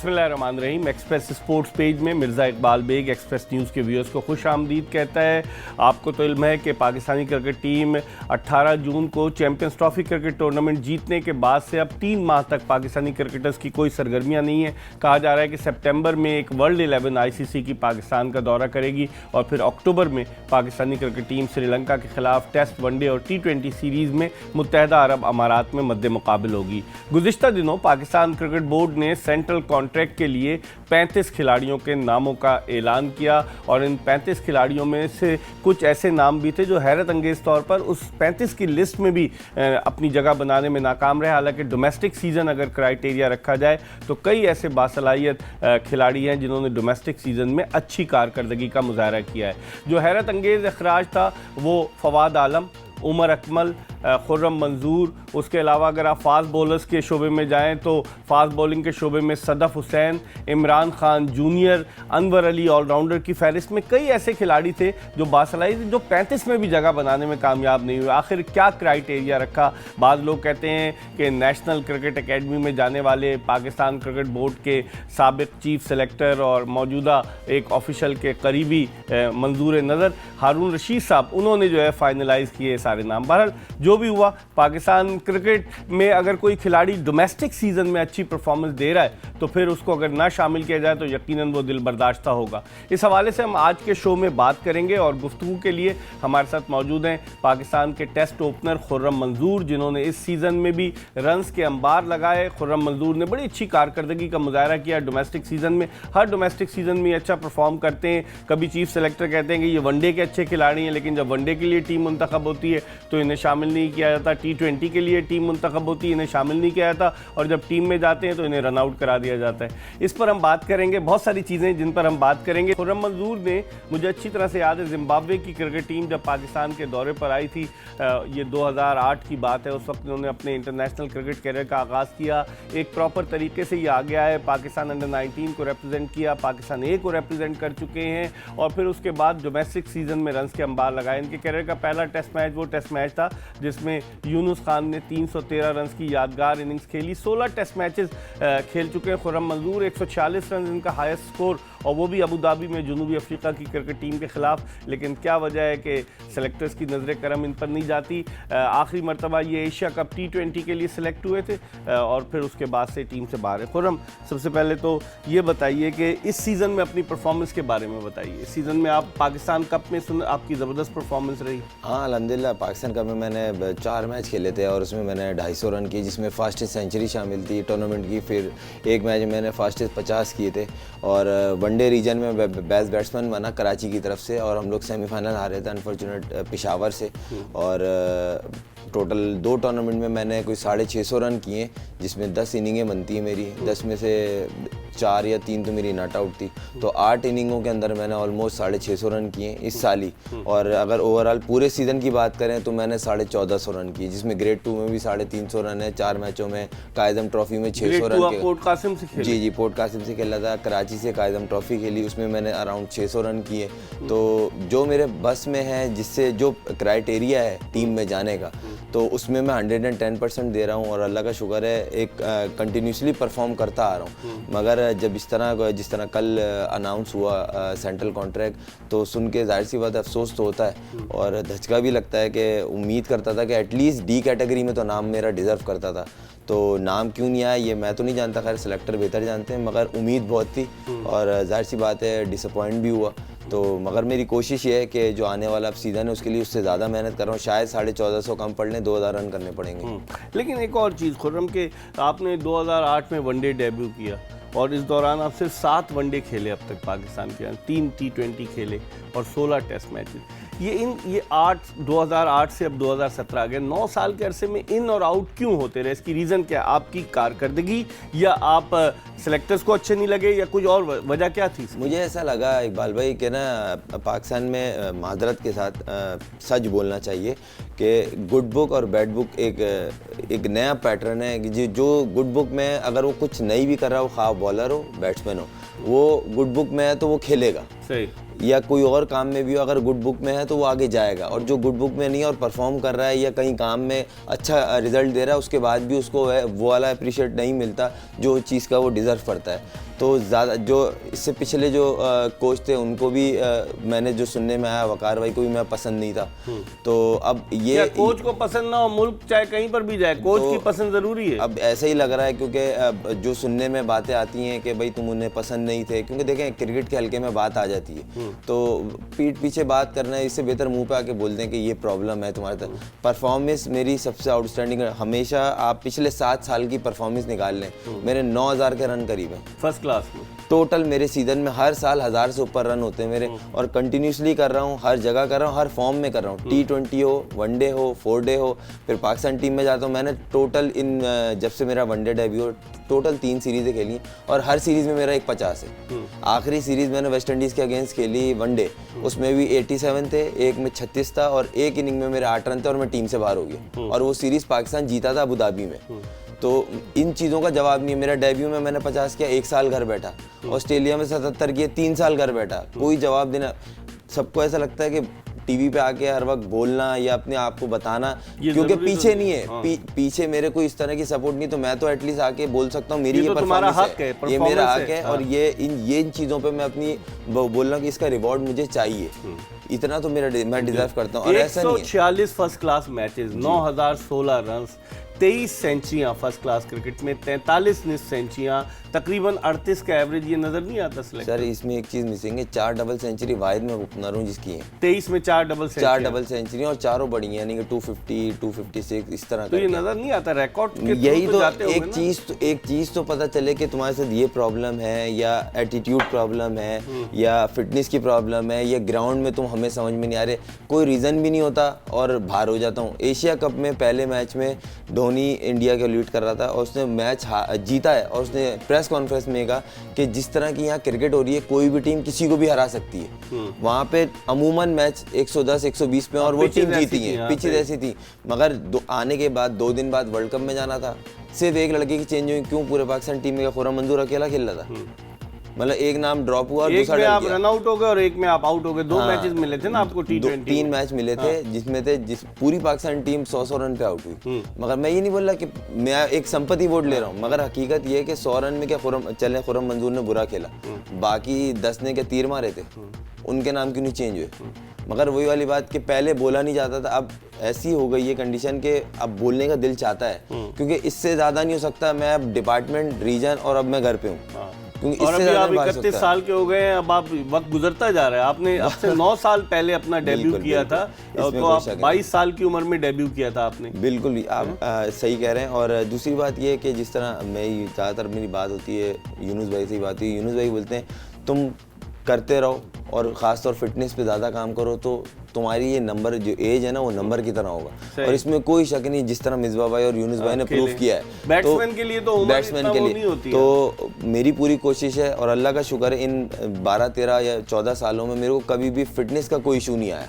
बिस्मिल्लाहिर्रहमानिर्रहीम। Express sports page में Mirza Iqbal Baig Express News के व्यूअर्स को खुश आमदीद कहता है। आपको तो इल्म है कि पाकिस्तानी क्रिकेट टीम 18 जून को चैम्पियंस ट्रॉफी क्रिकेट टूर्नामेंट जीतने के बाद से अब 3 माह तक पाकिस्तानी क्रिकेटर्स की कोई सरगर्मियाँ नहीं है। कहा जा रहा है कि सितंबर में एक वर्ल्ड 11 ICC की पाकिस्तान का दौरा करेगी और फिर अक्टूबर में पाकिस्तानी क्रिकेट टीम श्रीलंका के खिलाफ टेस्ट, वनडे और T20 सीरीज़ में मुत्तहदा अरब अमारात में मद्दे मुकाबिल होगी। गुज़िश्ता दिनों पाकिस्तान क्रिकेट बोर्ड ने सेंट्रल कॉन्ट्रैक्ट के लिए 35 खिलाड़ियों के नामों का ऐलान किया और इन 35 खिलाड़ियों में से कुछ ऐसे नाम भी थे जो हैरत अंगेज़ तौर पर उस 35 की लिस्ट में भी अपनी जगह बनाने में नाकाम रहे। हालांकि डोमेस्टिक सीज़न अगर क्राइटेरिया रखा जाए तो कई ऐसे बासलाहियत खिलाड़ी हैं जिन्होंने डोमेस्टिक सीज़न में अच्छी कारकर्दगी का मुजाहरा किया है। जो हैरत अंगेज़ अखराज था वो फवाद आलम, उमर अकमल, खुर्रम मंजूर, उसके अलावा अगर आप फास्ट बॉलर्स के शोबे में जाएं तो फास्ट बॉलिंग के शोबे में सदफ हुसैन, इमरान खान जूनियर, अनवर अली ऑलराउंडर की फहरिस्त में कई ऐसे खिलाड़ी थे जो बासलाहियत जो 35 में भी जगह बनाने में कामयाब नहीं हुए। आखिर क्या क्राइटेरिया रखा? बाद लोग कहते हैं कि नेशनल क्रिकेट एकेडमी में जाने वाले पाकिस्तान क्रिकेट बोर्ड के साबिक चीफ सेलेक्टर और मौजूदा एक ऑफिशियल के करीबी मंजूर नज़र हारून रशीद साहब, उन्होंने जो है फाइनलाइज़ किए सारे नाम। बहरहाल जो भी हुआ, पाकिस्तान क्रिकेट में अगर कोई खिलाड़ी डोमेस्टिक सीज़न में अच्छी परफॉर्मेंस दे रहा है तो फिर उसको अगर ना शामिल किया जाए तो यकीनन वो दिल बर्दाश्ता होगा। इस हवाले से हम आज के शो में बात करेंगे और गुफ्तगू के लिए हमारे साथ मौजूद हैं पाकिस्तान के टेस्ट ओपनर खुर्रम मंजूर, जिन्होंने इस सीज़न में भी रन्स के अंबार लगाए। खुर्रम मंजूर ने बड़ी अच्छी कारकर्दगी का मुजाहरा किया डोमेस्टिक सीज़न में। हर डोमेस्टिक सीज़न में अच्छा परफॉर्म करते हैं। कभी चीफ सेलेक्टर कहते हैं कि ये वनडे के अच्छे खिलाड़ी हैं, लेकिन जब वनडे के लिए टीम मुंतखब होती है तो इन्हें शामिल नहीं किया जाता। T20 के लिए टीम मुंतखब होती है, इन्हें शामिल नहीं किया जाता, और जब टीम में जाते हैं तो इन्हें रन आउट करा दिया जाता है। इस पर हम बात करेंगे, बहुत सारी चीज़ें जिन पर हम बात करेंगे। खुर्रम मंजूर ने, मुझे अच्छी तरह से याद है, जिम्बाब्वे की क्रिकेट टीम जब पाकिस्तान के दौरे पर आई थी, ये 2008 की बात है, उस वक्त उन्होंने अपने इंटरनेशनल क्रिकेट कैरियर का आगाज़ किया। एक प्रॉपर तरीके से ये आ गया है, पाकिस्तान अंडर 19 को रिप्रेजेंट किया, पाकिस्तान ए को रिप्रेजेंट कर चुके हैं और फिर उसके बाद डोमेस्टिक सीज़न में रन्स के अंबार लगाए। इनके कैरियर का पहला टेस्ट मैच वो टेस्ट मैच था जिसमें यूनुस खान ने 313 रन की यादगार इनिंग्स खेली। 16 टेस्ट मैचेस खेल चुके हैं खुर्रम मंजूर। 146 रन इनका हाईएस्ट स्कोर, और वो भी अबू धाबी में जनूबी अफ्रीका की क्रिकेट टीम के खिलाफ। लेकिन क्या वजह है कि सेलेक्टर्स की नज़र करम इन पर नहीं जाती। आखिरी मरतबा ये एशिया कप T20 के लिए सिलेक्ट हुए थे और फिर उसके बाद से टीम से बाहर है। खुर्रम, सबसे पहले तो ये बताइए कि इस सीज़न में अपनी परफॉर्मेंस के बारे में बताइए। इस सीज़न में आप पाकिस्तान कप में आपकी ज़बरदस्त परफॉर्मेंस रही। हाँ, अल्हम्दुलिल्लाह पाकिस्तान कप में मैंने 4 मैच खेले थे और उसमें मैंने 250 रन किए, जिसमें फास्टेस्ट सेंचुरी शामिल थी टूर्नामेंट की। फिर एक मैच में मैंने फास्टेस्ट 50 किए थे और वनडे रीजन में बेस्ट बैट्समैन बना कराची की तरफ से, और हम लोग सेमीफाइनल हारे थे अनफॉर्चुनेट पेशावर से। और टोटल 2 टूर्नामेंट में मैंने कोई 650 रन किए, जिसमें 10 इनिंगें बनती हैं मेरी। 10 में से 4 या 3 तो मेरी नॉट आउट थी, तो 8 इनिंगों के अंदर मैंने ऑलमोस्ट 650 रन किए इस साल ही। और अगर ओवरऑल पूरे सीज़न की बात करें तो मैंने 1450 रन किए, जिसमें ग्रेड 2 में भी 350 रन है। 4 मैचों में कायदम ट्रॉफी में 600 रन के। पोर्ट कासिम से खेले? जी, पोर्ट कासिम से खेला था। कराची से कायदम ट्रॉफी खेली, उसमें मैंने अराउंड 600 रन किए। तो जो मेरे बस में है, जिससे जो क्राइटेरिया है टीम में जाने का, तो उसमें मैं 110% दे रहा हूँ और अल्लाह का शुक्र है एक कंटिन्यूसली परफॉर्म करता आ रहा हूँ। मगर जब जिस तरह कल अनाउंस हुआ सेंट्रल कॉन्ट्रैक्ट, तो सुन के जाहिर सी बात है अफसोस तो होता है और धचका भी लगता है कि उम्मीद करता था कि एटलीस्ट D कैटेगरी में तो नाम मेरा डिज़र्व करता था। तो नाम क्यों नहीं आया ये मैं तो नहीं जानता, खैर सेलेक्टर बेहतर जानते हैं, मगर उम्मीद बहुत थी और जाहिर सी बात है डिसअपॉइंट भी हुआ। तो मगर मेरी कोशिश ये है कि जो आने वाला अब सीज़न है उसके लिए उससे ज़्यादा मेहनत कर रहा हूँ। शायद 1450 कम पड़ लें, 2000 रन करने पड़ेंगे। लेकिन एक और चीज़ खुर्रम, के आपने 2008 में वनडे डेब्यू किया और इस दौरान आप सिर्फ 7 वनडे खेले अब तक पाकिस्तान के यहाँ, 3 T20 खेले और 16 टेस्ट मैचेस। ये 2008 से अब 2017 आ गया, 9 साल के अरसे में इन और आउट क्यों होते रहे? इसकी रीज़न क्या? आपकी कारकर्दगी या आप सेलेक्टर्स को अच्छे नहीं लगे या कुछ और वजह क्या थी? मुझे ऐसा लगा इकबाल भाई कि ना पाकिस्तान में माजरत के साथ सच बोलना चाहिए कि गुड बुक और बैड बुक एक नया पैटर्न है कि जो गुड बुक में अगर वो कुछ नहीं भी कर रहा हो, खा बॉलर हो बैट्समैन हो, वो गुड बुक में है तो वो खेलेगा। सही। या कोई और काम में भी हो, अगर गुड बुक में है तो वो आगे जाएगा। और जो गुड बुक में नहीं है और परफॉर्म कर रहा है या कहीं काम में अच्छा रिजल्ट दे रहा है, उसके बाद भी उसको वो वाला अप्रिशिएट नहीं मिलता जो चीज़ का वो डिज़र्व करता है। तो ज़्यादा जो इससे पिछले जो कोच थे उनको भी मैंने जो सुनने में आया, वकार भाई को भी मैं पसंद नहीं था। तो अब ये कोच को पसंद ना हो, मुल्क चाहे कहीं पर भी जाए, कोच की पसंद ज़रूरी है। अब ऐसा ही लग रहा है, क्योंकि जो सुनने में बातें आती हैं कि भाई तुम उन्हें पसंद नहीं थे, क्योंकि देखें क्रिकेट के हल्के में बात आ जाती है, तो पीठ पीछे बात करना है, इससे बेहतर मुंह पे आके बोल दें कि ये प्रॉब्लम है तुम्हारे तरफ। परफॉर्मेंस मेरी सबसे आउटस्टैंडिंग, हमेशा आप पिछले 7 साल की परफॉर्मेंस निकाल लें, मेरे 9000 के रन करीब हैं फर्स्ट क्लास में। टोटल मेरे सीजन में हर साल 1000 से ऊपर रन होते हैं मेरे, और कंटिन्यूसली कर रहा हूँ, हर जगह कर रहा हूँ, हर फॉर्म में कर रहा हूँ। T20 हो, वनडे हो, 4 डे हो, फिर पाकिस्तान टीम में जाता हूँ। मैंने टोटल इन जब से मेरा वनडे डेब्यू हो, टोटल 3 सीरीज़ें खेली हैं, और हर सीरीज़ में मेरा एक 50 है। आखिरी सीरीज़ मैंने वेस्ट इंडीज़ के अगेंस्ट खेली वनडे, उसमें भी 87 थे, एक में 36 था, और एक इनिंग में मेरे 8 रन थे, और मैं टीम से बाहर हो गया, और वो सीरीज़ पाकिस्तान जीता था अबू धाबी में। तो इन चीज़ों का जवाब नहीं है। मेरा डेब्यू में मैंने 50 किया, 1 साल घर बैठा, ऑस्ट्रेलिया में 77 किए, 3 साल घर बैठा, कोई जवाब देना। सबको ऐसा लगता है कि टीवी पे आके हर वक्त बोलना या अपने आप को बताना, क्योंकि पीछे नहीं है, पीछे मेरे को इस तरह की सपोर्ट नहीं, तो मैं तो एटलीस्ट आके बोल सकता हूँ मेरी ये परफॉर्मेंस है, ये मेरा हक है, और ये इन चीज़ों पे मैं अपनी बोल रहा हूँ कि इसका रिवॉर्ड मुझे चाहिए, इतना तो मैं डिजर्व करता हूँ। और ऐसा नहीं है। 146 फर्स्ट क्लास मैचेस, 9016 रन, 23 सेंचुरियां फर्स्ट क्लास क्रिकेट में, 43 निस सेंचुरियां, तकरीबन 38 का एवरेज, ये नजर नहीं आता सर? इसमें एक चीज मिसिंग है, 4 डबल सेंचुरी वाहिद में ओपनर हूं जिसकी है। 23 में 4 डबल सेंचुरी, और चारों बड़ी हैं, यानी कि 250, 256 इस तरह। तो ये नजर नहीं आता रिकॉर्ड के, यही तो एक चीज तो पता चले कि तुम्हारे साथ ये प्रॉब्लम है, या एटीट्यूड प्रॉब्लम है, या फिटनेस की प्रॉब्लम है, या ग्राउंड में तुम हमें समझ में नहीं आ रहे, कोई रीजन भी नहीं होता, और बाहर हो जाता हूँ। एशिया कप में पहले मैच में धोनी इंडिया के लीड कर रहा था, और उसने मैच जीता है, और उसने प्रेस कॉन्फ्रेंस में कहा कि जिस तरह की यहाँ क्रिकेट हो रही है, कोई भी टीम किसी को भी हरा सकती है। वहाँ पे अमूमन मैच 110, 120 पे, और वो टीम जीती है, पिचेस ऐसी थी। मगर आने के बाद 2 दिन बाद वर्ल्ड कप में जाना था, सिर्फ एक लड़के की चेंज हुई, क्यों? पूरे पाकिस्तान टीम में खुर्रम मंजूर अकेला खेल रहा था, मतलब एक नाम ड्रॉप हुआ, एक में आप रन आउट हो गए और एक में आप आउट हो गए। 2 मैचेस मिले थे ना आपको T20? 3 मैच मिले थे, जिसमें पूरी पाकिस्तान टीम 100 रन पे आउट हुई। मगर मैं ये नहीं बोल रहा कि मैं एक संपत्ति वोट ले रहा हूँ, मगर हकीकत ये है कि 100 रन में क्या खुर्रम मंजूर ने बुरा खेला, बाकी 10 ने क्या तीर मारे थे, उनके नाम क्यों नहीं चेंज हुए? मगर वही वाली बात कि पहले बोला नहीं जाता था, अब ऐसी हो गई है कंडीशन के अब बोलने का दिल चाहता है, क्योंकि इससे ज़्यादा नहीं हो सकता। मैं अब डिपार्टमेंट, रीजन, और अब मैं घर पे हूँ, क्योंकि और अभी आप 31 साल के हो गए हैं, अब आप वक्त गुजरता जा रहा है। आपने अब से 9 साल पहले अपना डेब्यू किया था, तो आप 22 साल की उम्र में डेब्यू किया था आपने। बिल्कुल, आप सही कह रहे हैं। और दूसरी बात ये है कि जिस तरह मैं ज़्यादातर मेरी बात होती है यूनुस भाई से ही बात हुई, यूनुस भाई बोलते हैं तुम करते रहो, और ख़ासतौर फिटनेस पे ज़्यादा काम करो, तो तुम्हारी ये नंबर जो एज है ना, वो नंबर की तरह होगा। और इसमें कोई शक नहीं, जिस तरह मिसबा भाई और यूनुस भाई ने प्रूव किया है, बैट्समैन के लिए तो बैट्समैन के लिए तो मेरी पूरी कोशिश है, और अल्लाह का शुक्र है इन 12, 13 या 14 सालों में मेरे को कभी भी फिटनेस का कोई इशू नहीं आया,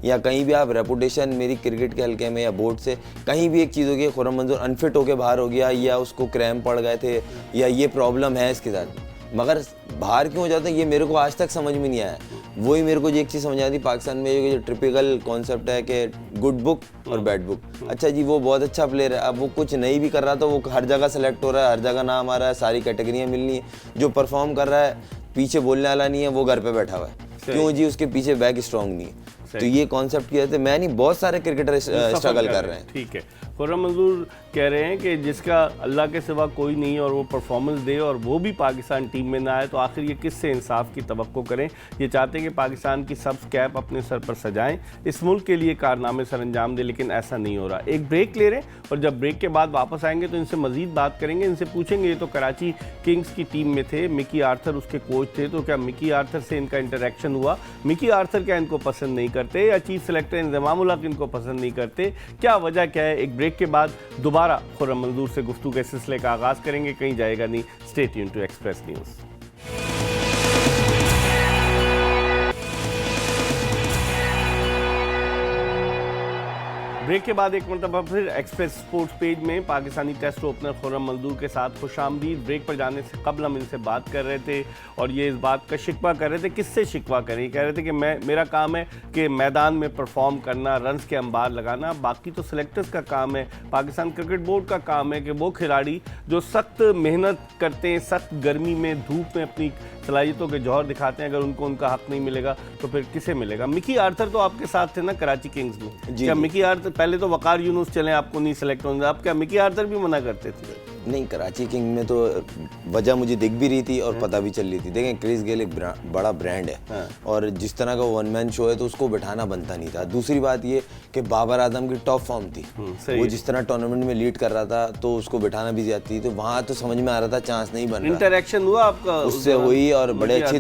या कहीं भी आप रेपुटेशन मेरी क्रिकेट के हल्के में या बोर्ड से कहीं भी एक चीज़ हो गई, खुर्रम मंजूर अनफिट होकर बाहर हो गया, या उसको क्रैम्प पड़ गए थे, या ये प्रॉब्लम है इसके साथ, मगर बाहर क्यों हो जाता है ये मेरे को आज तक समझ में नहीं आया। वही मेरे को जो एक चीज़ समझ आती पाकिस्तान में, जो ट्रिपिकल कॉन्सेप्ट है कि गुड बुक और बैड बुक। अच्छा जी, वो बहुत अच्छा प्लेयर है, अब वो कुछ नहीं भी कर रहा तो वो हर जगह सेलेक्ट हो रहा है, हर जगह नाम आ रहा है, सारी कैटेगरियाँ मिलनी है। जो परफॉर्म कर रहा है, पीछे बोलने वाला नहीं है, वो घर पे बैठा हुआ है, क्यों जी? उसके पीछे बैक स्ट्रॉन्ग नहीं है। तो ये कॉन्सेप्ट किया था, मैं नहीं, बहुत सारे क्रिकेटर स्ट्रगल कर रहे हैं। ठीक है, खुर्रम मंजूर कह रहे हैं कि जिसका अल्लाह के सिवा कोई नहीं है और वो परफॉर्मेंस दे और वो भी पाकिस्तान टीम में ना आए, तो आखिर ये किससे इंसाफ की तवक्को करें। ये चाहते हैं कि पाकिस्तान की सब कैप अपने सर पर सजाएं, इस मुल्क के लिए कारनामे सर अंजाम दें, लेकिन ऐसा नहीं हो रहा। एक ब्रेक ले रहे हैं, और जब ब्रेक के बाद वापस आएंगे तो इनसे मजीद बात करेंगे, इनसे पूछेंगे। ये तो कराची किंग्स की टीम में थे, मिकी आर्थर उसके कोच थे, तो क्या मिकी आर्थर से इनका इंटरेक्शन हुआ? मिकी आर्थर क्या इनको पसंद नहीं करते, या चीफ सेलेक्टर इंतजाम उल हक इनको पसंद नहीं करते? क्या वजह क्या है? एक ब्रेक के बाद दोबारा खुर्रम मंजूर से गुफ्तगू के सिलसिले का आगाज करेंगे, कहीं जाएगा नहीं। Stay tuned to Express News. Break के बाद एक मरतबा फिर एक्सप्रेस स्पोर्ट्स पेज में पाकिस्तानी टेस्ट ओपनर खुर्रम मंजूर के साथ खुशामदीद। ब्रेक पर जाने से कबल हम इनसे बात कर रहे थे और ये इस बात का शिकवा कर रहे थे। किससे शिकवा करें? कह रहे थे कि मेरा काम है कि मैदान में परफॉर्म करना, रन्स के अंबार लगाना, बाकी तो सिलेक्टर्स का काम है, पाकिस्तान क्रिकेट बोर्ड का काम है कि वो खिलाड़ी जो सख्त मेहनत करते हैं, सख्त गर्मी में धूप में अपनी सलाहियतों के जौहर दिखाते हैं, अगर उनको उनका हक नहीं मिलेगा तो फिर किसे मिलेगा? मिकी आर्थर तो आपके साथ थे ना कराची किंग्स में। क्या मिकी आर्थर, पहले तो वकार यूनुस चले, आपको नहीं सिलेक्ट होने, आप क्या मिकी आर्थर भी मना करते थे? नहीं, कराची किंग में तो वजह मुझे दिख भी रही थी और पता भी चल रही थी। देखें, क्रिस गेल एक बड़ा ब्रांड है और जिस तरह का वन मैन शो है तो उसको बैठाना बनता नहीं था। दूसरी बात ये कि बाबर आजम की टॉप फॉर्म थी, वो जिस तरह टूर्नामेंट में लीड कर रहा था तो उसको बैठाना भी ज्यादा थी, तो वहाँ तो समझ में आ रहा था चांस नहीं बन रहा। इंटरेक्शन हुआ आपका उससे? हुई, और बड़े अच्छी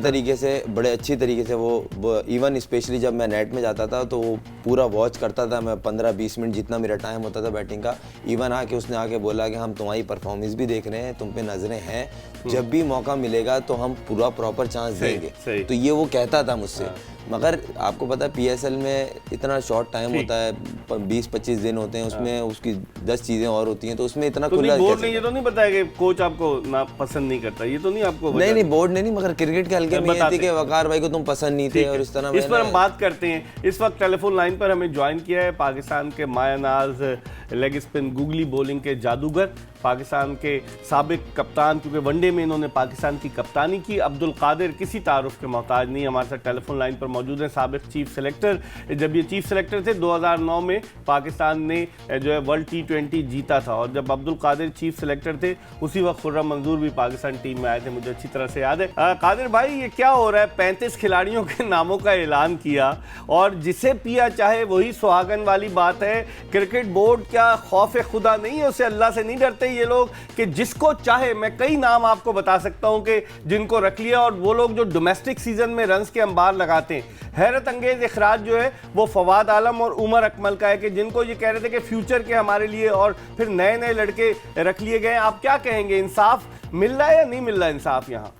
तरीके से वो इवन स्पेशली जब मैं नेट में जाता था तो वो पूरा वॉच करता था। मैं 15-20 मिनट जितना मेरा टाइम होता था बैटिंग का, इवन आके उसने आके बोला कि हम तुम्हारी परफॉर्मेंस भी देख रहे हैं, तुम पे नजरें हैं, जब भी मौका मिलेगा तो हम पूरा प्रॉपर चांस देंगे। तो ये वो कहता था मुझसे। मगर आपको पता है पीएसएल में इतना शॉर्ट टाइम होता है, 20-25 दिन होते हैं, उसमें उसकी 10 चीजें और होती हैं, तो उसमें इतना तो बोर्ड ने ये तो नहीं बताया कि कोच आपको ना पसंद नहीं करता, ये तो नहीं आपको? नहीं, बोर्ड ने नहीं, मगर क्रिकेट के हल्के में ये थी कि वकार भाई को तुम पसंद नहीं थे और इस तरह। इस पर हम बात करते हैं। इस वक्त टेलीफोन लाइन पर हमें ज्वाइन किया है पाकिस्तान के मायानाज लेग स्पिन गुगली बॉलिंग के जादूगर, पाकिस्तान के साबिक कप्तान, क्योंकि वनडे में इन्होंने पाकिस्तान की कप्तानी की, अब्दुल कादिर, किसी तारुफ के मोहताज नहीं, हमारे साथ टेलीफोन लाइन पर मौजूद हैं। साबिक चीफ सेलेक्टर, जब ये चीफ सेलेक्टर थे 2009 में पाकिस्तान ने जो है वर्ल्ड T20 जीता था, और जब अब्दुल कादिर चीफ सेलेक्टर थे उसी वक्त खुर्रम मंजूर भी पाकिस्तान टीम में आए थे, मुझे अच्छी तरह से याद है। कादिर भाई, ये क्या हो रहा है? 35 खिलाड़ियों के नामों का ऐलान किया और जिसे पिया चाहे वही सुहागन वाली बात है। क्रिकेट बोर्ड क्या खौफ खुदा नहीं है? उससे अल्लाह से नहीं डरते ये लोग कि जिसको चाहे? मैं कई नाम आपको बता सकता हूं कि जिनको रख लिया, और वो लोग जो डोमेस्टिक सीजन में रन्स के अंबार लगाते हैं। हैरत अंगेज इखराज जो है वो फवाद आलम और उमर अकमल का है कि जिनको ये कह रहे थे कि फ्यूचर के हमारे लिए, और फिर नए नए लड़के रख लिए गए। आप क्या कहेंगे, इंसाफ मिल रहा है या नहीं मिल रहा है इंसाफ यहाँ?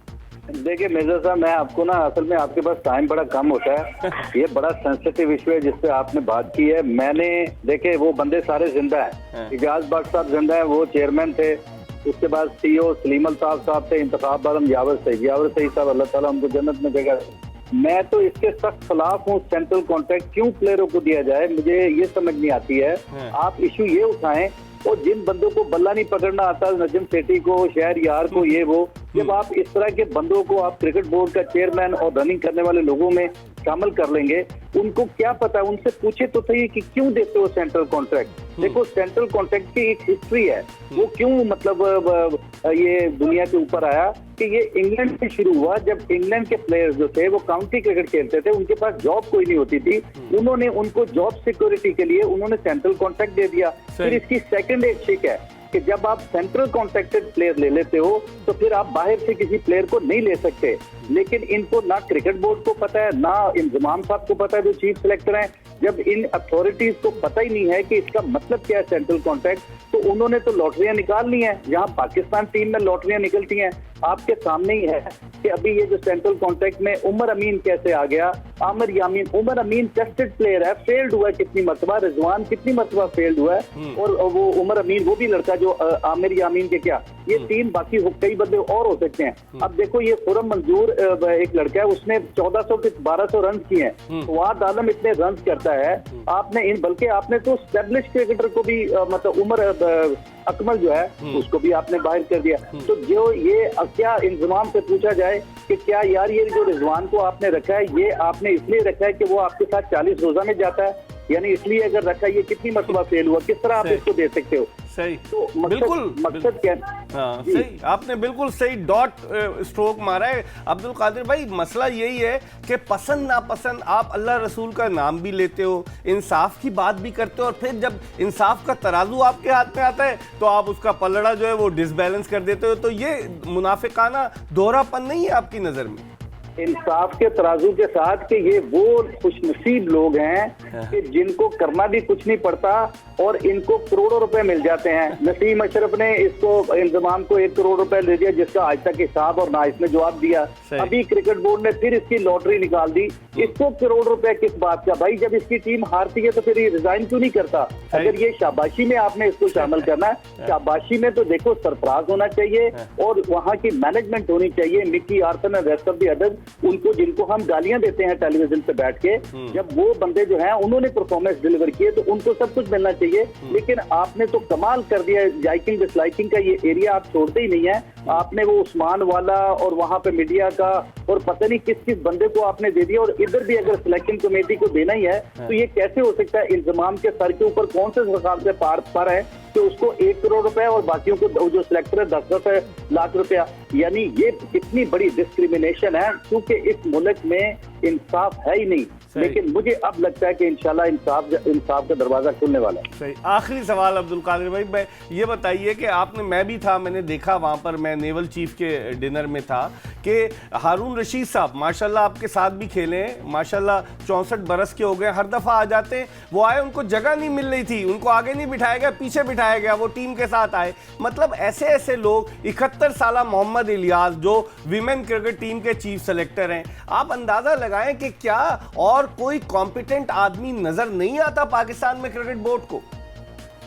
देखिए मिर्जा साहब, मैं आपको ना, असल में आपके पास टाइम बड़ा कम होता है। ये बड़ा सेंसिटिव इशू है जिस पे आपने बात की है। मैंने देखे वो बंदे सारे जिंदा हैं। इजाज बख्श साहब जिंदा हैं, वो चेयरमैन थे। उसके बाद CEO सलीम अल्ताफ साहब थे, इंतखाब आलम यावर सही साहब, अल्लाह ताला उनको जन्नत में जगह। मैं तो इसके सख्त खिलाफ हूँ। सेंट्रल कॉन्ट्रैक्ट क्यों प्लेयरों को दिया जाए, मुझे ये समझ नहीं आती है। आप इशू ये उठाएं, और जिन बंदों को बल्ला नहीं पकड़ना आता, नजम सेठी को, शहर यार को, ये वो, जब आप इस तरह के बंदों को आप क्रिकेट बोर्ड का चेयरमैन और रनिंग करने वाले लोगों में शामिल कर लेंगे, उनको क्या पता है? उनसे पूछे तो सही कि क्यों देते हो सेंट्रल कॉन्ट्रैक्ट। देखो, सेंट्रल कॉन्ट्रैक्ट की एक हिस्ट्री है, वो क्यों मतलब ये दुनिया के ऊपर आया कि ये इंग्लैंड से शुरू हुआ। जब इंग्लैंड के प्लेयर्स जो थे वो काउंटी क्रिकेट खेलते थे, उनके पास जॉब कोई नहीं होती थी, उन्होंने उनको जॉब सिक्योरिटी के लिए उन्होंने सेंट्रल कॉन्ट्रैक्ट दे दिया। फिर इसकी सेकंड एक शिक है कि जब आप सेंट्रल कॉन्ट्रैक्टेड प्लेयर ले लेते हो तो फिर आप बाहर से किसी प्लेयर को नहीं ले सकते। लेकिन इनको ना क्रिकेट बोर्ड को पता है, ना इंजमाम साहब को पता है जो चीफ सेलेक्टर हैं। जब इन अथॉरिटीज को पता ही नहीं है कि इसका मतलब क्या है सेंट्रल कॉन्ट्रैक्ट, तो उन्होंने तो लॉटरियां निकाल ली हैं। जहां पाकिस्तान टीम में लॉटरियां निकलती हैं, आपके सामने ही है कि अभी ये जो सेंट्रल कॉन्ट्रैक्ट में उमर अमीन कैसे आ गया, आमिर यामीन। उमर अमीन टेस्टेड प्लेयर है, फेल्ड हुआ है कितनी मरतबा, रिजवान कितनी मरतबा फेल्ड हुआ है, और वो उमर अमीन, वो भी लड़का जो आमिर यामीन के क्या, ये टीम बाकी कई बंदे और हो सकते हैं। अब देखो, ये खुर्रम मंजूर एक लड़का है, उसने 1400 के 1200 रन किए हैं। फवाद आलम इतने रन करता है, आपने बल्कि आपने तो स्टैब्लिश क्रिकेटर को भी मतलब उमर अकमल जो है उसको भी आपने बाहर कर दिया। तो जो ये क्या इंतजाम से पूछा जाए कि क्या यार ये जो रिजवान को आपने रखा है, ये आपने इसलिए रखा है कि वो आपके साथ 40 रोजा में जाता है, यानी इसलिए अगर रखा, ये कितनी मरतबा फेल हुआ, किस तरह आप इसको दे सकते हो? सही, तो मकसद क्या? हाँ, सही, आपने बिल्कुल सही डॉट स्ट्रोक मारा है अब्दुल कादिर भाई। मसला यही है कि पसंद नापसंद, आप अल्लाह रसूल का नाम भी लेते हो, इंसाफ की बात भी करते हो, और फिर जब इंसाफ का तराजू आपके हाथ में आता है तो आप उसका पलड़ा जो है वो डिसबैलेंस कर देते हो। तो ये मुनाफिकाना दोहरापन नहीं है आपकी नज़र में? इंसाफ के तराजू के साथ कि ये वो खुशनसीब लोग हैं कि जिनको करना भी कुछ नहीं पड़ता और इनको करोड़ों रुपए मिल जाते हैं। नसीम अशरफ ने इसको इंतजाम को 1 करोड़ रुपए दे दिया, जिसका आज तक हिसाब और ना इसने जवाब दिया। अभी क्रिकेट बोर्ड ने फिर इसकी लॉटरी निकाल दी, इसको करोड़ रुपए किस बात का? भाई जब इसकी टीम हारती है तो फिर ये रिजाइन क्यों नहीं करता? अगर ये शाबाशी में आपने इसको शामिल करना है, शाबाशी में तो देखो सरफराज होना चाहिए और वहाँ की मैनेजमेंट होनी चाहिए, मिकी आर्थन और रेस्ट ऑफ द अदर्स, उनको जिनको हम गालियां देते हैं टेलीविजन पे बैठ के, जब वो बंदे जो हैं उन्होंने परफॉर्मेंस डिलीवर किए तो उनको सब कुछ मिलना चाहिए। लेकिन आपने तो कमाल कर दिया, लाइकिंग डिसलाइकिंग का ये एरिया आप छोड़ते ही नहीं है। आपने वो उस्मान वाला और वहां पे मीडिया का और पता नहीं किस किस बंदे को आपने दे दिया, और इधर भी अगर सिलेक्शन कमेटी को देना ही है तो ये कैसे हो सकता है? इंतजाम के सर के ऊपर कौन से सरकार से पार है कि उसको 1 करोड़ रुपए और बाकियों को जो सिलेक्टर है 10 लाख रुपया? यानी ये कितनी बड़ी डिस्क्रिमिनेशन है, क्योंकि इस मुल्क में इंसाफ है ही नहीं। लेकिन मुझे अब लगता है कि इंशाल्लाह इंसाफ का दरवाजा खुलने वाला है। सही। आखिरी सवाल अब्दुल कादिर भाई, मैं ये बताइए कि आपने, मैं भी था, मैंने देखा वहाँ पर, मैं नेवल चीफ के डिनर में था कि हारून रशीद साहब माशाल्लाह आपके साथ भी खेले हैं, माशाल्लाह 64 बरस के हो गए, हर दफ़ा आ जाते हैं। वो आए, उनको जगह नहीं मिल रही थी, उनको आगे नहीं बिठाया गया, पीछे बिठाया गया, वो टीम के साथ आए। मतलब ऐसे ऐसे लोग, 71 साल मोहम्मद इलियास जो विमेन क्रिकेट टीम के चीफ सेलेक्टर हैं, आप अंदाज़ा लगाएं कि क्या और कोई कॉम्पिटेंट आदमी नजर नहीं आता पाकिस्तान में क्रिकेट बोर्ड को?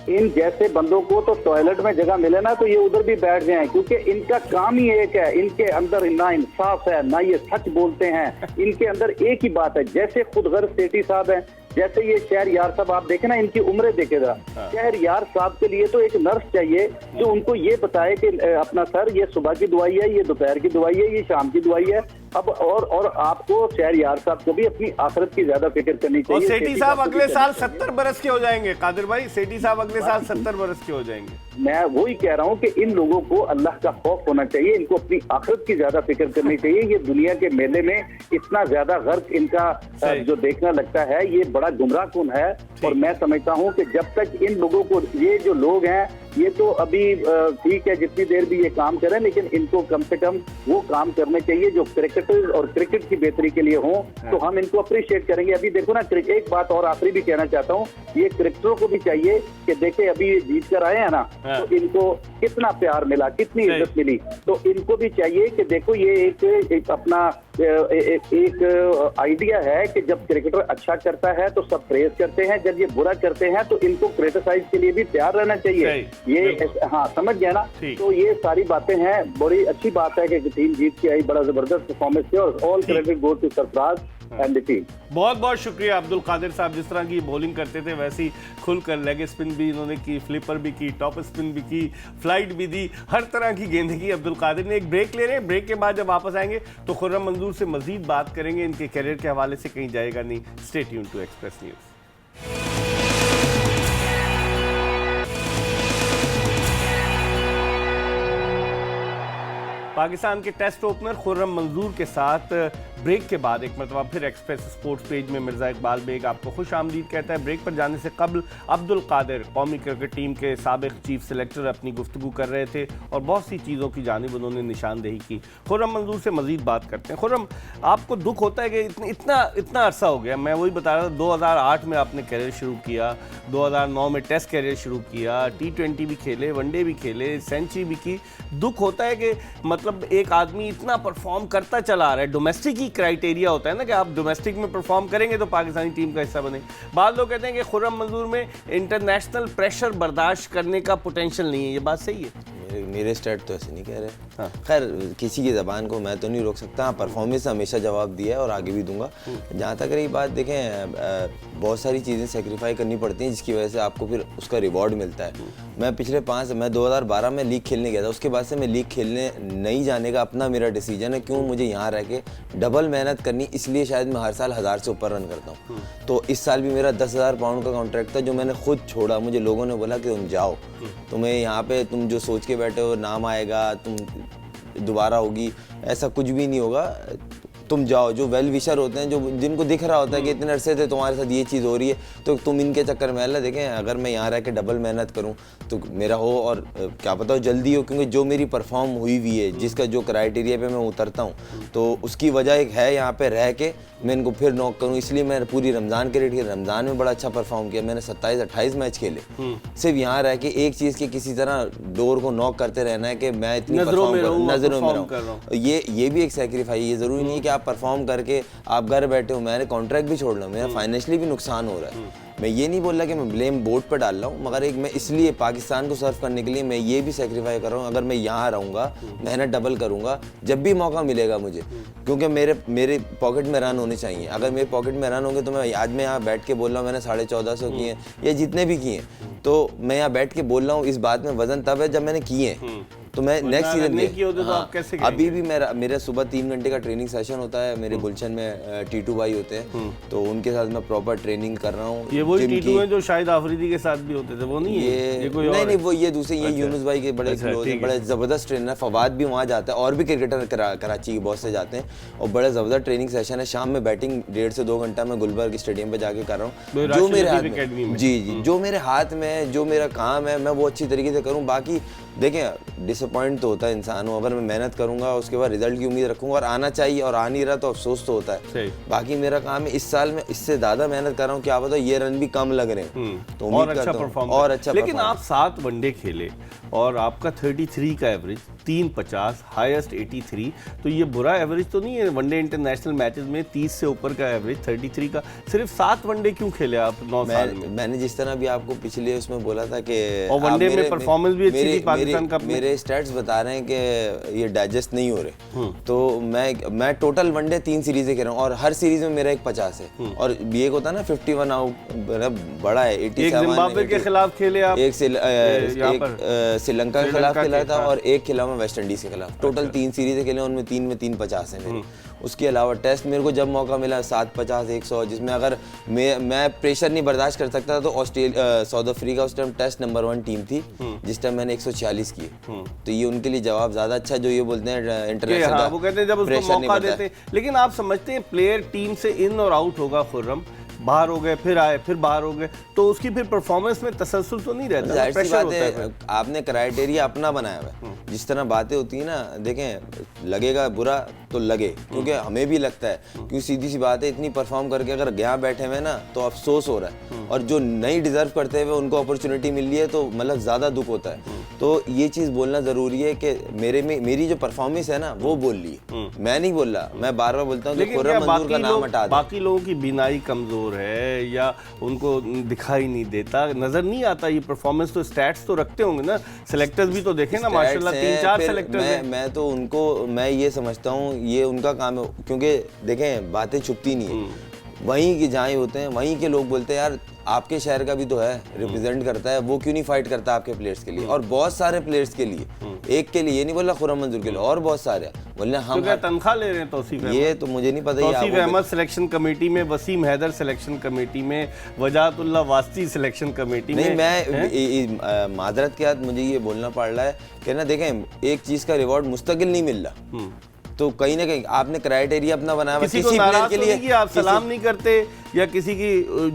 इन जैसे बंदों को तो टॉयलेट में जगह मिले ना तो ये उधर भी बैठ जाएं, क्योंकि इनका काम ही एक है, इनके अंदर ना इंसाफ है, ना ये सच बोलते हैं। इनके अंदर एक ही बात है, जैसे खुदगर्ज सेठी साहब हैं, जैसे ये शहरयार साहब, आप देखे ना इनकी उम्र देखे जरा। शहरयार साहब के लिए तो एक नर्स चाहिए जो उनको ये बताए कि अपना सर ये सुबह की दवाई है, ये दोपहर की दवाई है, ये शाम की दवाई है। अब और आपको शहरयार साहब को भी अपनी आखिरत की ज्यादा फिक्र करनी चाहिए। और सेठी साहब अगले साल 70 बरस के हो जाएंगे कादिर भाई, सेठी साहब अगले साल 70 बरस के हो जाएंगे। मैं वही कह रहा हूँ कि इन लोगों को अल्लाह का खौफ होना चाहिए, इनको अपनी आखिरत की ज्यादा फिक्र करनी चाहिए। ये दुनिया के मेले में इतना ज्यादा गर्क इनका जो देखना लगता है, ये बड़ा गुमराह कुन है। और मैं समझता हूँ कि जब तक इन लोगों को, ये जो लोग हैं ये तो अभी ठीक है जितनी देर भी ये काम करें, लेकिन इनको कम से कम वो काम करने चाहिए जो क्रिकेटर्स और क्रिकेट की बेहतरी के लिए हों, तो हम इनको अप्रिशिएट करेंगे। अभी देखो ना, एक बात और आखिरी भी कहना चाहता हूँ, ये क्रिकेटरों को भी चाहिए कि देखे अभी ये जीत कर आए हैं ना, तो इनको कितना प्यार मिला, कितनी इज्जत मिली, तो इनको भी चाहिए कि देखो ये एक अपना एक आइडिया है कि जब क्रिकेटर अच्छा करता है तो सब प्रेज करते हैं, जब ये बुरा करते हैं तो इनको क्रिटिसाइज के लिए भी तैयार रहना चाहिए। ये हाँ समझ गया ना? तो ये सारी बातें हैं, बड़ी अच्छी बात है कि टीम जीत के आई, बड़ा जबरदस्त परफॉर्मेंस किया, और all credit goes to Sarfaraz and the team. बहुत बहुत शुक्रिया अब्दुल कादिर साहब, जिस तरह की बॉलिंग करते थे वैसी खुलकर लेग स्पिन भी इन्होंने की, फ्लिपर भी की, टॉप स्पिन भी की, फ्लाइट भी दी, हर तरह की गेंदें की अब्दुल कादिर ने। एक ब्रेक ले रहे हैं, ब्रेक के बाद जब वापस आएंगे तो खुर्रम मंजूर से मजीद बात करेंगे, इनके करियर के हवाले से कहीं जाएगा नहीं। Stay tuned to Express News. Pakistan के टेस्ट ओपनर खुर्रम मंजूर के साथ ब्रेक के बाद एक मरतबा फिर एक्सप्रेस स्पोर्ट्स पेज में मिर्ज़ा इकबाल बेग आपको खुश आमदीद कहता है। ब्रेक पर जाने से कबल अब्दुल कादिर कौमी क्रिकेट टीम के साबिक चीफ सेलेक्टर अपनी गुफ्तगू कर रहे थे और बहुत सी चीज़ों की जानिब उन्होंने निशानदेही की। खुर्रम मंजूर से मज़ीद बात करते हैं। खुर्रम, आपको दुख होता है कि इतना अरसा हो गया, मैं वही बता रहा था, 2008 में आपने करियर शुरू किया, 2009 में टेस्ट करियर शुरू किया, T20 भी खेले, वनडे भी खेले, सेंचुरी भी की। दुख होता है कि मतलब एक आदमी इतना परफॉर्म करता चला आ रहा है। डोमेस्टिक ही क्राइटेरिया होता है ना कि आप डोमेस्टिक में परफॉर्म करेंगे तो पाकिस्तानी टीम का हिस्सा बने। बाद लोग कहते हैं कि खुर्रम मंजूर में इंटरनेशनल प्रेशर बर्दाश्त करने का पोटेंशियल नहीं है, ये बात सही है? मेरे स्टेट तो ऐसे नहीं कह रहे। हाँ। खैर किसी की ज़बान को मैं तो नहीं रोक सकता। हाँ, परफॉर्मेंस हमेशा जवाब दिया है और आगे भी दूंगा। जहाँ तक रही बात, देखें बहुत सारी चीज़ें सेक्रीफाई करनी पड़ती हैं जिसकी वजह से आपको फिर उसका रिवॉर्ड मिलता है। मैं 2012 में लीग खेलने गया था, उसके बाद से मैं लीग खेलने नहीं जाने का अपना मेरा डिसीजन है। क्यों? मुझे यहाँ रह के डबल मेहनत करनी, इसलिए शायद मैं हर साल 1000 से ऊपर रन करता हूँ। तो इस साल भी मेरा 10,000 पाउंड का कॉन्ट्रैक्ट था जो मैंने खुद छोड़ा। मुझे लोगों ने बोला कि तुम जाओ, तुम्हें यहाँ पे तुम जो सोच के बैठे हो नाम आएगा, तुम दोबारा होगी, ऐसा कुछ भी नहीं होगा। तुम जाओ, जो वेल विशर होते हैं, जो जिनको दिख रहा होता है कि इतने अरसे से तुम्हारे साथ ये चीज़ हो रही है, तो तुम इनके चक्कर में अल्लाह देखें, अगर मैं यहाँ रह के डबल मेहनत करूँ तो मेरा हो, और क्या पता हो जल्दी हो, क्योंकि जो मेरी परफॉर्म हुई हुई है, जिसका जो क्राइटेरिया पे मैं उतरता हूँ, तो उसकी वजह एक है यहाँ पे रह के मैं इनको फिर नॉक करूँ। इसलिए मैं पूरी रमज़ान क्रिकेट खेली, रमज़ान में बड़ा अच्छा परफॉर्म किया, मैंने 27-28 मैच खेले। सिर्फ यहाँ रह के एक चीज़ के किसी तरह डोर को नॉक करते रहना है कि मैं इतनी नजरों में रहूँ। ये भी एक सेक्रीफाइस, ये ज़रूरी नहीं है कि आप परफॉर्म करके आप घर बैठे हो। मैंने कॉन्ट्रैक्ट भी छोड़ना, मेरा फाइनेंशियली भी नुकसान हो रहा है। मैं ये नहीं बोल रहा कि मैं ब्लेम बोर्ड पर डाल रहा हूँ, मगर एक मैं इसलिए पाकिस्तान को सर्व करने के लिए मैं ये भी सेक्रीफाई कर रहा हूँ। अगर मैं यहाँ रहूँगा, मेहनत डबल करूँगा, जब भी मौका मिलेगा मुझे, क्योंकि मेरे पॉकेट में रन होने चाहिए। अगर मेरे पॉकेट में रन होंगे तो मैं आज मैं यहाँ बैठ के बोल रहा हूँ मैंने 1450 किए हैं या जितने भी किए हैं, तो मैं यहाँ बैठ के बोल रहा हूँ, इस बात में वजन तब है जब मैंने किए हैं। तो मैं नेक्स्ट सीजन अभी भी मेरा सुबह 3 घंटे का ट्रेनिंग सेशन होता है, मेरे गुलशन में टीटू भाई होते हैं, तो उनके साथ मैं प्रॉपर ट्रेनिंग कर रहा हूँ। ये वही टीटू हैं जो शायद आफरीदी के साथ भी होते थे, वो नहीं है? ये कोई नहीं, वो ये दूसरे, ये यूनुस भाई के बड़े क्लोज हैं, बड़े जबरदस्त ट्रेनर। फवाद भी वहाँ जाता है, और भी क्रिकेटर कराची के बहुत से जाते हैं, और बड़ा जबरदस्त ट्रेनिंग सेशन है। शाम में बैटिंग 1.5 से 2 घंटा मैं गुलबर्ग स्टेडियम पे जाके कर रहा हूँ। जो मेरे हाथ में, जी, जो मेरे हाथ में, जो मेरा काम है, मैं वो अच्छी तरीके से करूँ। बाकी देखें, डिसअपॉइंट तो होता है इंसान हो, अगर मैं मेहनत करूंगा उसके बाद रिजल्ट की उम्मीद रखूंगा और आना चाहिए और आ नहीं रहा तो अफसोस तो होता है। बाकी मेरा काम है, इस साल में इससे ज्यादा मेहनत कर रहा हूँ, क्या पता ये रन भी कम लग रहे हैं, तो उम्मीद करता हूं और अच्छा। लेकिन आप 7 वनडे खेले और आपका 33 का एवरेज, 350, हाईएस्ट 83, तो ये बुरा एवरेज तो नहीं है वनडे इंटरनेशनल मैचेस में? 30 से ऊपर का एवरेज 33 का, सिर्फ 7 वनडे क्यों खेले आप 9 साल में? मैंने जिस तरह भी आपको पिछले उसमें बोला था कि और वनडे में परफॉर्मेंस भी अच्छी थी पाकिस्तान कप में। मेरे स्टैट्स बता रहे हैं कि ये डाइजेस्ट नहीं हो रहे, तो मैं टोटल वनडे 3 सीरीजें खेल रहा हूँ और हर सीरीज में मेरा एक 50 है, और ये होता है ना 51 आउट बड़ा है, 87। एक जिम्बाब्वे के खिलाफ खेले आप, एक श्रीलंका के खिलाफ खेला था और एक खेला मैं वेस्ट इंडीज के खिलाफ। टोटल 3 सीरीजें खेले, उनमें 3 में 50 है मेरे। उसके अलावा टेस्ट मेरे को जब मौका मिला 750, 100, जिसमें अगर मैं प्रेशर नहीं बर्दाश्त कर सकता तो साउथ अफ्रीका उस टाइम टेस्ट नंबर 1 टीम थी, जिस टाइम मैंने 146 किए, तो ये उनके लिए जवाब ज्यादा अच्छा, जो ये बोलते हैं इंटरनेशनल, वो कहते हैं जब उसको मौका देते हैं। लेकिन आप समझते हैं प्लेयर टीम से इन और आउट होगा, खुर्रम बाहर हो गए, फिर आए, फिर बाहर हो गए, तो उसकी फिर परफॉर्मेंस में तसलसल तो नहीं रहता? जाहिर सी बात है, आपने क्राइटेरिया अपना बनाया हुआ है। जिस तरह बातें होती है ना, देखें लगेगा बुरा तो लगे, क्योंकि हमें भी लगता है, क्योंकि सीधी सी बात है, इतनी परफॉर्म करके अगर यहाँ बैठे हुए ना तो अफसोस हो रहा है, और जो नहीं डिजर्व करते हुए उनको अपॉर्चुनिटी मिल रही है तो मतलब ज्यादा दुख होता है। तो ये चीज बोलना जरूरी है कि मेरी जो परफॉर्मेंस है ना वो बोल रही है, मैं नहीं बोल रहा, मैं बार बार बोलता हूँ कि खुर्रम मंजूर का नाम हटा दे। बाकी लोगों की बीनाई कमजोर है या उनको दिखाई नहीं देता, नजर नहीं आता ये परफॉर्मेंस, तो स्टैट्स तो रखते होंगे ना, सिलेक्टर्स भी तो देखें ना, माशाल्लाह 3-4 सिलेक्टर्स हैं। मैं तो उनको, मैं ये समझता हूँ ये उनका काम है, क्योंकि देखें बातें छुपती नहीं है, वहीं के जहाँ होते हैं वहीं के लोग बोलते हैं यार आपके शहर का भी तो है, रिप्रेजेंट करता है, वो क्यों नहीं फाइट करता आपके प्लेयर्स के लिए, और बहुत सारे प्लेयर्स के लिए, एक के लिए, ये नहीं बोला खुर्रम मंजूर के लिए, और बहुत सारे बोलना हम तनख्वाह ले रहे हैं तौसीफ अहमद, ये तो मुझे नहीं पता। तौसीफ अहमद सिलेक्शन कमेटी में, वसीम हैदर सिलेक्शन कमेटी में, वजाहतुल्लाह वास्ती सिलेक्शन कमेटी में। नहीं, मैं मादरत के साथ मुझे ये बोलना पड़ रहा है कि ना देखें, एक चीज का रिवॉर्ड मुस्तकिल नहीं मिल रहा, तो कहीं ना कहीं आपने क्राइटेरिया अपना बनाया, किसी को नाराज के लिए कि आप सलाम नहीं करते या किसी की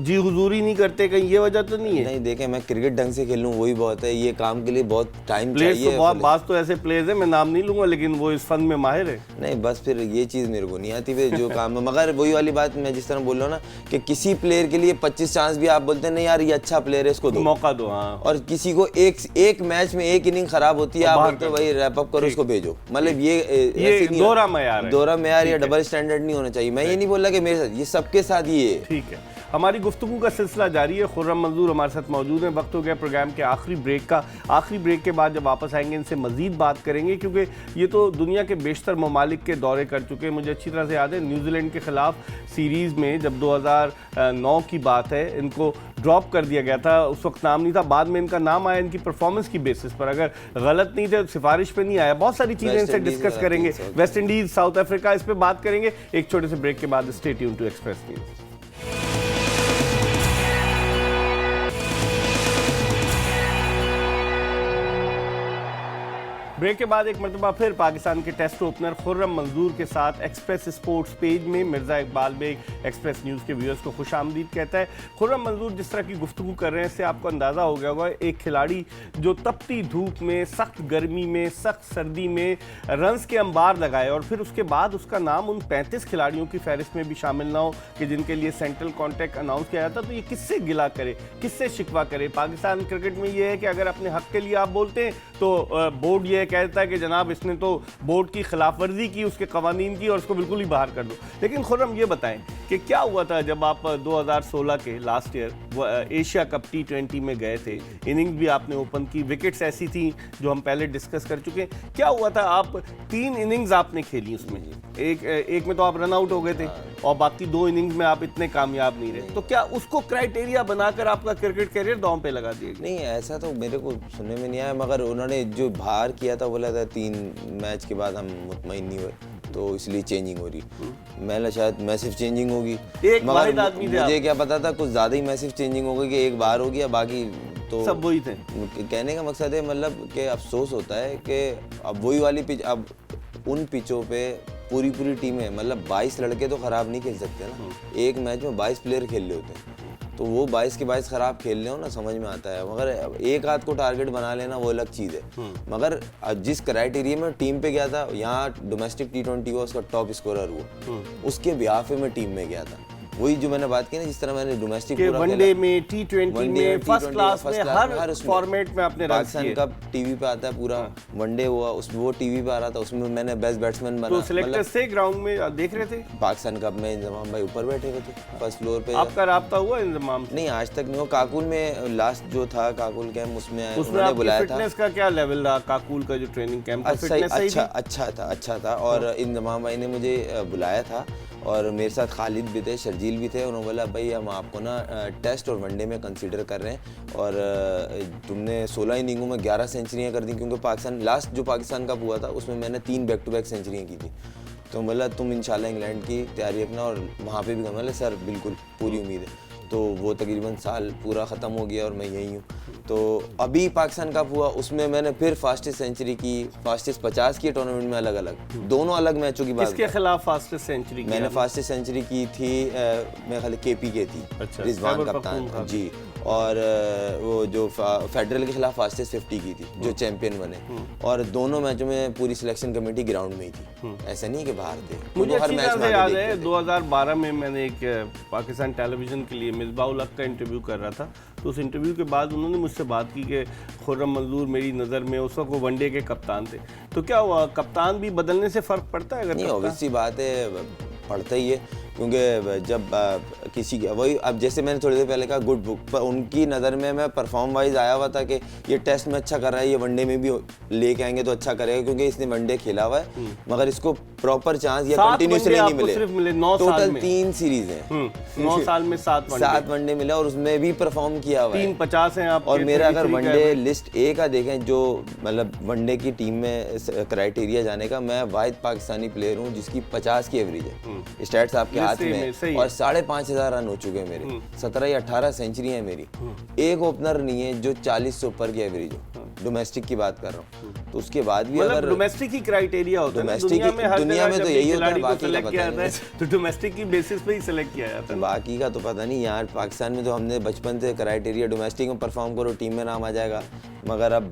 जी हुजूरी नहीं करते, कहीं ये वजह तो नहीं है? नहीं, देखें मैं क्रिकेट ढंग से खेलूं वही बहुत है, ये काम के लिए बहुत टाइम चाहिए। तो बहुत बात तो ऐसे प्लेयर्स हैं, मैं नाम नहीं लूंगा, लेकिन वो इस फन में माहिर है। नहीं, बस फिर ये चीज़ मेरे को नहीं आती फिर जो काम है, मगर वही वाली बात मैं जिस तरह बोल रहा हूँ ना कि किसी प्लेयर के लिए 25 चांस भी आप बोलते हैं नहीं यार ये अच्छा प्लेयर है, इसको दो, मौका दो। हाँ। और किसी को एक मैच में एक इनिंग खराब होती है, आप बोलते हो भाई रैप अप करो, उसको भेजो, मतलब ये दोहरा मयार या डबल स्टैंडर्ड नहीं होना चाहिए। मैं ये नहीं बोल रहा कि मेरे साथ, ये सबके साथ ही है। ठीक है, हमारी गुफ्तगू का सिलसिला जारी है। खुर्रम मंजूर हमारे साथ मौजूद हैं। वक्त हो गया प्रोग्राम के आखिरी ब्रेक का। आखिरी ब्रेक के बाद जब वापस आएंगे इनसे मजीद बात करेंगे, क्योंकि ये तो दुनिया के बेशतर ममालिक के दौरे कर चुके हैं। मुझे अच्छी तरह से याद है न्यूजीलैंड के खिलाफ सीरीज़ में जब 2009 की बात है, इनको ड्रॉप कर दिया गया था, उस वक्त नाम नहीं था, बाद में इनका नाम आया इनकी परफॉर्मेंस की बेसिस पर, अगर गलत नहीं थे सिफारिश पे नहीं आया। बहुत सारी चीज़ें इनसे डिस्कस करेंगे, वेस्ट इंडीज़, साउथ अफ्रीका, इस पर बात करेंगे एक छोटे से ब्रेक के बाद। Stay tuned to Express News. Break के बाद एक मरतबा फिर पाकिस्तान के टेस्ट ओपनर खुर्रम मंजूर के साथ एक्सप्रेस स्पोर्ट्स पेज में मिर्ज़ा इकबाल बेग एक्सप्रेस न्यूज़ के व्यूअर्स को खुशामदीद कहता है। खुर्रम मंजूर जिस तरह की गुफ्तगू कर रहे हैं इससे आपको अंदाज़ा हो गया होगा, एक खिलाड़ी जो तपती धूप में, सख्त गर्मी में, सख्त सर्दी में रन्स के अंबार लगाए और फिर उसके बाद उसका नाम उन 35 खिलाड़ियों की फहरिस्त में भी शामिल ना हो कि जिनके लिए सेंट्रल कॉन्ट्रैक्ट अनाउंस किया जाता, तो ये किससे गिला करे, किससे शिकवा करे। पाकिस्तान क्रिकेट में ये है कि अगर अपने हक के लिए आप बोलते हैं तो बोर्ड ये कहता है कि जनाब इसने तो बोर्ड की खिलाफ वर्जी की, उसके कवानीन की, और उसको बिल्कुल ही बाहर कर दो। लेकिन खुर्रम ये बताएं कि क्या हुआ था जब आप 2016 के last year Asia cup T20 में गए थे, इनिंग्स भी आपने ओपन की, विकेट्स ऐसी थी जो हम पहले डिस्कस कर चुके हैं। क्या हुआ था, आप 3 इनिंग्स आपने खेली उसमें, एक में तो आप रन आउट हो गए थे और बाकी 2 इनिंग्स में आप इतने कामयाब नहीं रहे, तो क्या उसको क्राइटेरिया बनाकर आपका क्रिकेट कैरियर दांव पे लगा दिया? नहीं, ऐसा तो मेरे को सुनने में नहीं आया, मगर उन्होंने जो बाहर किया था बोला था 3 मैच के बाद हम मुतमईन नहीं हुए तो इसलिए चेंजिंग हो रही। मैं शायद मैसिव चेंजिंग होगी, मगर मुझे क्या पता था कुछ ज़्यादा ही मैसिव चेंजिंग होगी कि एक बार हो गया बाकी तो सब वही थे। कहने का मकसद है मतलब कि अफसोस होता है कि अब वही वाली पिच, अब उन पिचों पे पूरी टीमें, मतलब 22 लड़के तो ख़राब नहीं खेल सकते ना, एक मैच में 22 प्लेयर खेल रहे होते हैं, तो वो 22 के 22 ख़राब खेल रहे हो ना, समझ में आता है। मगर एक आध को टारगेट बना लेना वो अलग चीज़ है। मगर जिस क्राइटेरिया में टीम पे गया था, यहाँ डोमेस्टिक T20 हुआ, उसका टॉप स्कोरर हुआ, उसके बिहाफ में टीम में गया था। वही जो मैंने बात की ना, जिस तरह मैंने डोमेस्टिक वनडे में, T20 में, फर्स्ट क्लास में, हर फॉर्मेट में आपने पाकिस्तान कप टीवी पे आता है, पूरा वनडे हुआ उसमें वो टीवी पे आ रहा था, उसमें मैंने बेस्ट बैट्समैन बना। तो सिलेक्टर्स थे ग्राउंड में, देख रहे थे? पाकिस्तान कप में इंजमाम भाई ऊपर बैठे हुए थे फर्स्ट फ्लोर पे। आपका राब्ता हुआ इंजमाम? नहीं, आज तक नहीं हुआ। काकुल में लास्ट जो था काकुल कैंप, उसमें उन्होंने बुलाया था। फिटनेस का क्या लेवल रहा काकुल का जो ट्रेनिंग कैंप था? अच्छा था और इंजमाम भाई ने मुझे बुलाया था और मेरे साथ खालिद भी थे, शर्जील भी थे। उन्होंने बोला भाई हम आपको ना टेस्ट और वनडे में कंसीडर कर रहे हैं और तुमने 16 इनिंगों में 11 सेंचुरियाँ कर दी, क्योंकि पाकिस्तान लास्ट जो पाकिस्तान कप हुआ था उसमें मैंने 3 बैक टू बैक सेंचुरियाँ की थी। तो बोला तुम इंशाल्लाह इंग्लैंड की तैयारी रखना और वहाँ पे भी बोला सर बिल्कुल पूरी उम्मीद है। तो वो तकरीबन साल पूरा ख़त्म हो गया और मैं यहीं हूँ। तो अभी पाकिस्तान कप हुआ, उसमें मैंने फिर फास्टेस्ट सेंचुरी की, फास्टेस्ट 50 की टूर्नामेंट में, अलग अलग दोनों अलग मैचों की बात। किसके खिलाफ फास्टेस्ट सेंचुरी? मैंने फास्टेस्ट सेंचुरी की थी मेरे ख्याल KP के थी। अच्छा, रिजवान कप्तान जी, और वो जो फेडरल के खिलाफ फास्टेस्ट 50 की थी जो चैंपियन बने, और दोनों मैचों में पूरी सिलेक्शन कमेटी ग्राउंड में ही थी, ऐसा नहीं कि बाहर थे। मुझे अच्छी तरह से याद है 2012 में मैंने एक पाकिस्तान टेलीविजन के लिए मिसबाह उल हक का इंटरव्यू कर रहा था, तो उस इंटरव्यू के बाद उन्होंने मुझसे बात की कि खुर्रम मंजूर मेरी नज़र में उस वक्त वो वनडे के कप्तान थे। तो क्या हुआ, कप्तान भी बदलने से फ़र्क पड़ता है? अगर नहीं, ऑब्वियस सी बात है पड़ता ही है, क्योंकि जब किसी वही, अब जैसे मैंने थोड़ी देर पहले कहा गुड बुक पर उनकी नज़र में मैं परफॉर्म वाइज आया हुआ था कि ये टेस्ट में अच्छा कर रहा है, ये वनडे में भी लेके आएंगे तो अच्छा करेगा, क्योंकि इसने वनडे खेला हुआ है, मगर इसको प्रॉपर चांस या कंटिन्यूसली नहीं मिले। टोटल 3 सीरीज हैं, 9 साल में 7 वनडे मिला और उसमें भी परफॉर्म किया हुआ है। 350 हैं आप। और मेरा अगर वनडे लिस्ट ए का देखें, जो मतलब वनडे की टीम में क्राइटेरिया जाने का, मैं वाहिद पाकिस्तानी प्लेयर हूँ जिसकी 50 की एवरेज है, स्टैट्स आपके हाथ में, और 5,500 रन हो चुके हैं मेरे, 17 या 18 सेंचुरी है मेरी। एक ओपनर नहीं है जो 40 से ऊपर की एवरेज हो, डोमेस्टिक की बात कर रहा हूँ। तो उसके बाद भी अगर डोमेस्टिक ही क्राइटेरिया होता है, दुनिया में तो यही होता है, बाकी का पता नहीं, तो डोमेस्टिक की बेसिस पे ही सिलेक्ट किया जाता है, बाकी का तो पता नहीं। यार पाकिस्तान में तो हमने बचपन से क्राइटेरिया डोमेस्टिक में परफॉर्म करो टीम में नाम आ जाएगा, मगर अब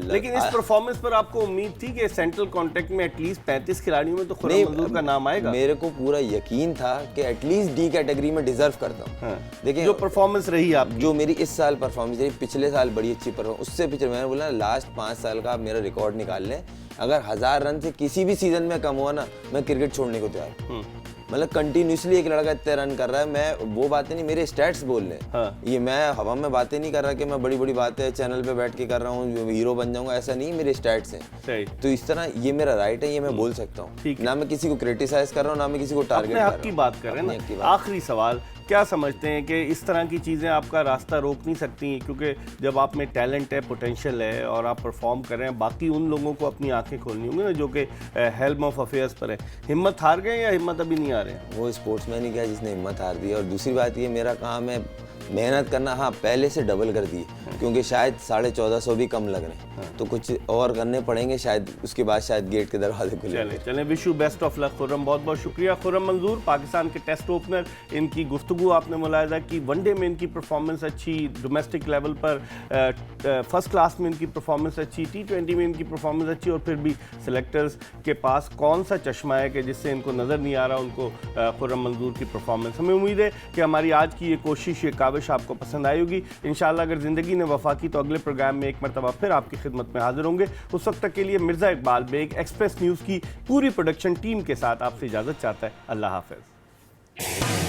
लेकिन इस परफॉर्मेंस पर आपको उम्मीद थी कि सेंट्रल कॉन्ट्रैक्ट में एटलीस्ट 35 खिलाड़ियों में तो खुर्रम मंजूर का नाम आएगा? मेरे को पूरा यकीन था कि एटलीस्ट D कैटेगरी में डिजर्व करता हूँ। देखिए जो परफॉर्मेंस रही आप, जो मेरी इस साल परफॉर्मेंस रही, पिछले साल बड़ी अच्छी परफॉर्मेंस, उससे पिछले मैंने बोला लास्ट 5 साल का आप मेरा रिकॉर्ड निकाल लें, अगर 1000 रन से किसी भी सीजन में कम हुआ ना, मैं क्रिकेट छोड़ने को तैयार हूँ। मतलब कंटिन्यूसली एक लड़का इतने रन कर रहा है, मैं वो बातें नहीं, मेरे स्टैट्स बोल रहे हैं। हाँ। ये मैं हवा में बातें नहीं कर रहा कि मैं बड़ी बड़ी बातें चैनल पे बैठ के कर रहा हूँ, हीरो बन जाऊंगा, ऐसा नहीं, मेरे स्टैट्स हैं। तो इस तरह ये मेरा राइट है, ये मैं बोल सकता हूँ, ना मैं किसी को क्रिटिसाइज कर रहा हूँ, ना मैं किसी को टारगेट कर रहा हूँ। की बात कर रहे हैं ना। आखिरी सवाल, क्या समझते हैं कि इस तरह की चीज़ें आपका रास्ता रोक नहीं सकती, क्योंकि जब आप में टैलेंट है, पोटेंशियल है और आप परफॉर्म कर रहे हैं, बाकी उन लोगों को अपनी आंखें खोलनी होंगी ना जो कि हेल्म ऑफ अफेयर्स पर है। हिम्मत हार गए या हिम्मत अभी नहीं आ रहे हैं? वो स्पोर्ट्समैन ही क्या जिसने हिम्मत हार दी। और दूसरी बात ये, मेरा काम है मेहनत करना, हाँ पहले से डबल कर दी, क्योंकि शायद 1450 भी कम लग रहे हैं, तो कुछ और करने पड़ेंगे शायद, उसके बाद शायद गेट के दरवाजे खुले। चलें wish you best of luck Khurram, बहुत बहुत शुक्रिया खुर्रम मंजूर, पाकिस्तान के टेस्ट ओपनर। इनकी गुफ्तगू आपने मुलाहिजा की, वनडे में इनकी परफॉर्मेंस अच्छी, डोमेस्टिक लेवल पर फर्स्ट क्लास में इनकी परफॉर्मेंस अच्छी, T20 में इनकी परफॉर्मेंस अच्छी, और फिर भी सिलेक्टर्स के पास कौन सा चश्मा है कि जिससे इनको नज़र नहीं आ रहा उनको खुर्रम मंजूर की परफॉर्मेंस। हमें उम्मीद है कि हमारी आज की ये कोशिश, ये काविश आपको पसंद आई होगी। इंशाअल्लाह अगर ज़िंदगी ने वफा की तो अगले प्रोग्राम में एक मरतबा फिर आपकी खिदमत में हाजिर होंगे। उस वक्त तक के लिए मिर्ज़ा इकबाल बेग एक्सप्रेस न्यूज़ की पूरी प्रोडक्शन टीम के साथ आपसे इजाज़त चाहता है। अल्लाह हाफ़िज़।